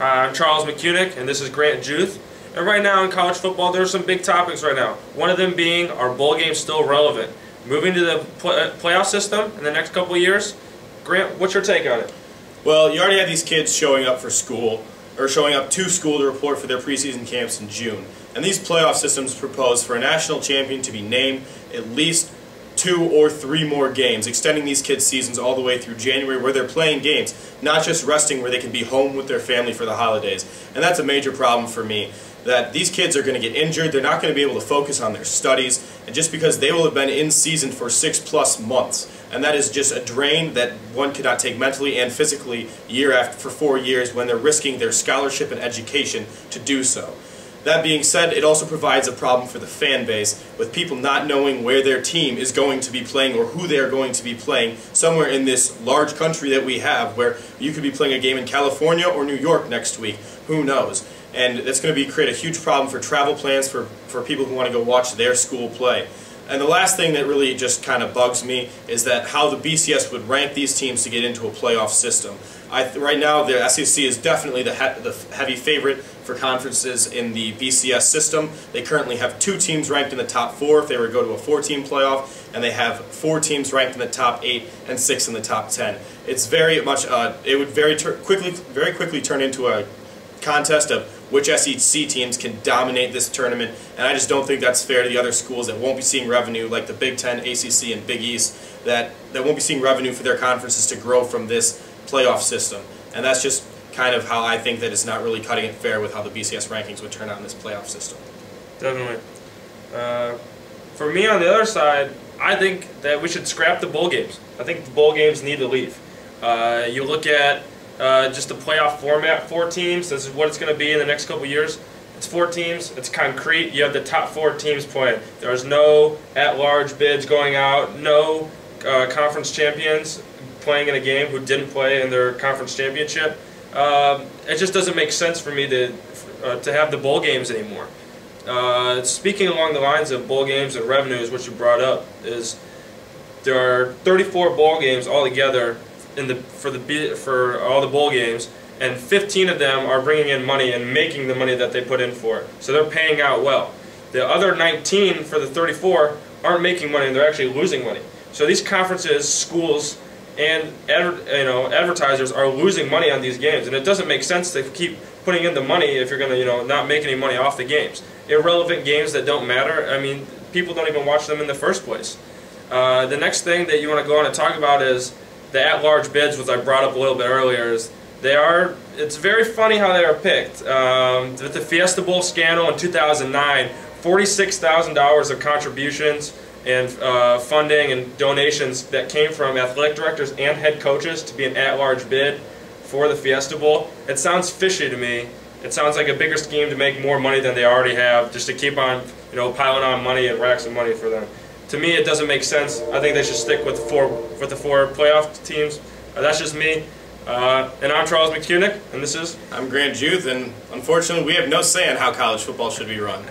Hi, I'm Charles Micunek, and this is Grant Juth. And right now in college football, there are some big topics right now. One of them being, are bowl games still relevant? Moving to the playoff system in the next couple of years. Grant, what's your take on it? Well, you already have these kids showing up for school, or showing up to school to report for their preseason camps in June. And these playoff systems propose for a national champion to be named at least 2 or 3 more games, extending these kids' seasons all the way through January where they're playing games, not just resting where they can be home with their family for the holidays. And that's a major problem for me, that these kids are going to get injured, they're not going to be able to focus on their studies, and just because they will have been in season for 6+ months. And that is just a drain that one cannot take mentally and physically for 4 years when they're risking their scholarship and education to do so. That being said, it also provides a problem for the fan base, with people not knowing where their team is going to be playing or who they are going to be playing somewhere in this large country that we have, where you could be playing a game in California or New York next week. Who knows? And that's going to create a huge problem for travel plans for people who want to go watch their school play. And the last thing that really just kind of bugs me is that how the BCS would rank these teams to get into a playoff system. Right now, the SEC is definitely the heavy favorite for conferences in the BCS system. They currently have 2 teams ranked in the top 4 if they were to go to a 4-team playoff, and they have 4 teams ranked in the top 8 and 6 in the top 10. It's very much it would very quickly turn into a contest of which SEC teams can dominate this tournament, and I just don't think that's fair to the other schools that won't be seeing revenue, like the Big Ten, ACC, and Big East, that won't be seeing revenue for their conferences to grow from this playoff system. And that's just kind of how I think that it's not really cutting it fair with how the BCS rankings would turn out in this playoff system. Definitely. For me, on the other side, I think that we should scrap the bowl games. I think the bowl games need to leave. You look at just the playoff format, 4 teams. This is what it's going to be in the next couple years. It's 4 teams. It's concrete. You have the top 4 teams playing. There's no at-large bids going out. No conference champions playing in a game who didn't play in their conference championship. It just doesn't make sense for me to have the bowl games anymore. Speaking along the lines of bowl games and revenues, what you brought up is there are 34 bowl games altogether for all the bowl games, and 15 of them are bringing in money and making the money that they put in for it. So they're paying out well. The other 19 for the 34 aren't making money, and they're actually losing money. So these conferences, schools, and advertisers are losing money on these games, and it doesn't make sense to keep putting in the money if you're going to not make any money off the games. Irrelevant games that don't matter. I mean, people don't even watch them in the first place. The next thing that you want to go on and talk about is the at-large bids, which I brought up a little bit earlier. It's very funny how they are picked. With the Fiesta Bowl scandal in 2009, $46,000 of contributions and funding and donations that came from athletic directors and head coaches to be an at-large bid for the Fiesta Bowl. It sounds fishy to me. It sounds like a bigger scheme to make more money than they already have, just to keep on piling on money and racks of money for them. To me, it doesn't make sense. I think they should stick with the 4 playoff teams. That's just me. And I'm Charles Micunek, and this is... I'm Grant Juth, and unfortunately we have no say on how college football should be run.